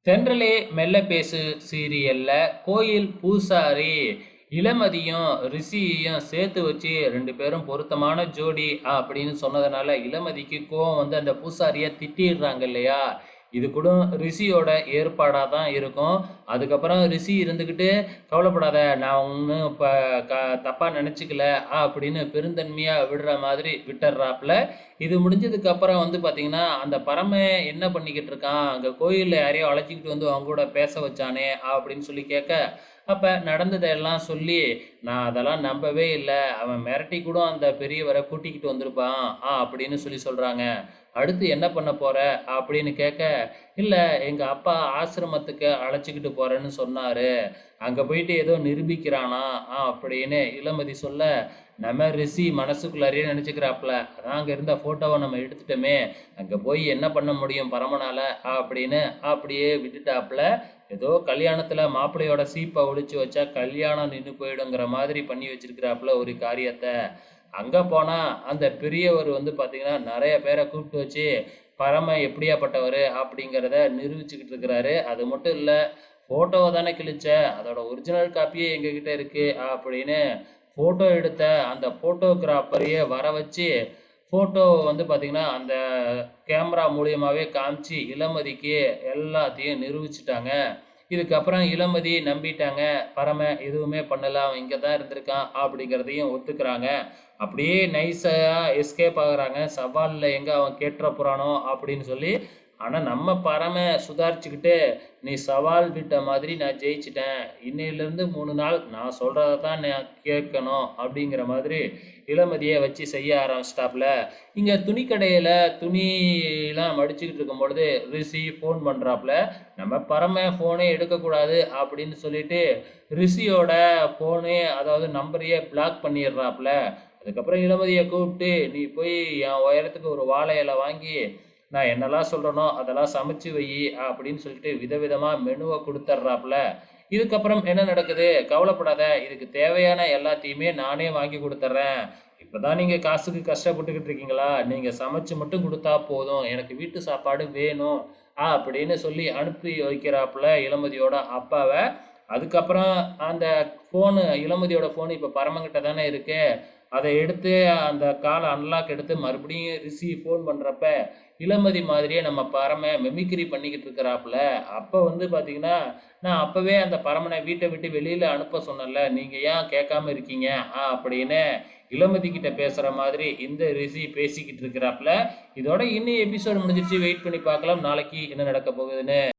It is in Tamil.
தென்றலே மெல்ல பேசு சீரியல்ல கோயில் பூசாரி இளமதியும் ரிஷியையும் சேர்த்து வச்சு 2 பேரும் பொருத்தமான ஜோடி அப்படின்னு சொன்னதுனால இளமதிக்கு கோவம் வந்து அந்த பூசாரிய திட்டிடுறாங்க இல்லையா? இது கூட ரிஷியோட ஏற்பாடா தான் இருக்கும். அதுக்கப்புறம் ரிஷி இருந்துகிட்டு, "கவலைப்படாத, நான் ஒண்ணும் இப்ப க தப்பா நெனச்சுக்கல" அப்படின்னு பெருந்தன்மையா விடுற மாதிரி விட்டர்றாப்புல. இது முடிஞ்சதுக்கு அப்புறம் வந்து பார்த்தீங்கன்னா, அந்த பரமன் என்ன பண்ணிக்கிட்டு இருக்கான், அங்க கோயில்ல யாரையோ அழைச்சுக்கிட்டு வந்து அவங்க கூட பேச வச்சானே அப்படின்னு சொல்லி கேட்க, அப்ப நடந்ததெல்லாம் சொல்லி, "நான் அதெல்லாம் நம்பவே இல்ல. அவன் மிரட்டி கூட அந்த பெரியவர கூட்டிக்கிட்டு வந்திருப்பான்" அப்படின்னு சொல்லி சொல்றாங்க. "அடுத்து என்ன பண்ண போற?" அப்படின்னு கேட்க, "இல்ல, எங்க அப்பா ஆசிரமத்துக்கு அழைச்சுக்கிட்டு போறேன்னு சொன்னாரு. அங்க போயிட்டு ஏதோ நிரூபிக்கிறானா" அப்படின்னு இளமதி சொல்ல, நம்ம ரிஷி மனசுக்குள்ளாரையே நினைச்சுக்கிறாப்புல, "அதான் அங்க இருந்த ஃபோட்டோவ நம்ம எடுத்துட்டோமே, அங்க போய் என்ன பண்ண முடியும் பரமனால" அப்படின்னு அப்படியே விட்டுட்டாப்புல. ஏதோ கல்யாணத்துல மாப்பிள்ளையோட சீப்ப ஒளிச்சு வச்சா கல்யாணம் நின்னு போயிடுங்கிற மாதிரி பண்ணி வச்சிருக்கிறாப்புல ஒரு காரியத்த. அங்க போனா அந்த பெரியவர் வந்து பார்த்தீங்கன்னா, நெறைய பேர கூப்பிட்டு வச்சு, பரம எப்படியாப்பட்டவரு அப்படிங்கிறத நிரூபிச்சுக்கிட்டு இருக்கிறாரு. அது மட்டும் இல்ல, "ஃபோட்டோவ தானே கிழிச்ச, அதோட ஒரிஜினல் காப்பியே எங்ககிட்ட இருக்கு" அப்படின்னு ஃபோட்டோ எடுத்த அந்த ஃபோட்டோகிராஃபரையே வர வச்சு, ஃபோட்டோவ வந்து பார்த்தீங்கன்னா, அந்த கேமரா மூலியமாவே காமிச்சு இளமதிக்கு எல்லாத்தையும் நிரூபிச்சுட்டாங்க. இதுக்கப்புறம் இளமதி நம்பிட்டாங்க. பரம எதுவுமே பண்ணல. அவன் இங்க தான் இருந்திருக்கான் அப்படிங்கிறதையும் ஒத்துக்கிறாங்க. அப்படியே நைஸா எஸ்கேப் ஆகுறாங்க. சவால்ல எங்க அவன் கேட்ற போறானோ அப்படின்னு சொல்லி. ஆனா நம்ம பரம சுதாரிச்சுக்கிட்டு, "நீ சவால் விட்ட மாதிரி நான் ஜெயிச்சுட்டேன். இன்னையிலிருந்து 3 நாள் நான் சொல்றத தான் நான் கேட்கணும்" அப்படிங்கிற மாதிரி இளமதிய வச்சு செய்ய ஆரம்பிச்சுட்டாப்புல. இங்க துணிக்கடையில துணிலாம் மடிச்சுக்கிட்டு இருக்கும்பொழுது ரிஷி ஃபோன் பண்றாப்புல. நம்ம பரம ஃபோனே எடுக்கக்கூடாது அப்படின்னு சொல்லிட்டு, ரிஷியோட ஃபோனே அதாவது நம்பரையே பிளாக் பண்ணிடுறாப்புல. அதுக்கப்புறம் இளமதிய கூப்பிட்டு, "நீ போய் என் உயரத்துக்கு ஒரு வாழை இலை வாங்கி, நான் என்னலாம் சொல்றேனோ அதெல்லாம் சமைச்சு வையி" அப்படின்னு சொல்லிட்டு விதவிதமா மெனுவ குடுத்தர்றாப்புல. இதுக்கப்புறம் என்ன நடக்குது? "கவலைப்படாத, இதுக்கு தேவையான எல்லாத்தையுமே நானே வாங்கி குடுத்துர்றேன். இப்பதான் நீங்க காசுக்கு கஷ்டப்பட்டுக்கிட்டு இருக்கீங்களா? நீங்க சமைச்சு மட்டும் குடுத்தா போதும். எனக்கு வீட்டு சாப்பாடு வேணும்" அப்படின்னு சொல்லி அனுப்பி வைக்கிறாப்புல இளமதியோட அப்பாவ. அதுக்கப்புறம் அந்த ஃபோனு இளமதியோட ஃபோனு இப்ப பரமன்கிட்ட தானே இருக்கு. அத எடுத்து அந்த கால அன்லாக் எடுத்து மறுபடியும் ரிஷி ஃபோன் பண்றப்ப, இளமதி மாதிரியே நம்ம பரம மிமிக்ரி பண்ணிக்கிட்டு இருக்கிறாப்புல. அப்ப வந்து பார்த்தீங்கன்னா, "நான் அப்பவே அந்த பரமன வீட்ட விட்டு வெளியில அனுப்ப சொன்னேன்ல, நீங்க ஏன் கேட்காம இருக்கீங்க?" அப்படின்னு இளமதி கிட்ட பேசுற மாதிரி இந்த ரிஷி பேசிக்கிட்டு இருக்கிறாப்புல. இதோட இன்னி எபிசோட் முடிஞ்சிருச்சு. வெயிட் பண்ணி பார்க்கலாம். நாளைக்கு என்ன நடக்க போகுதுன்னு.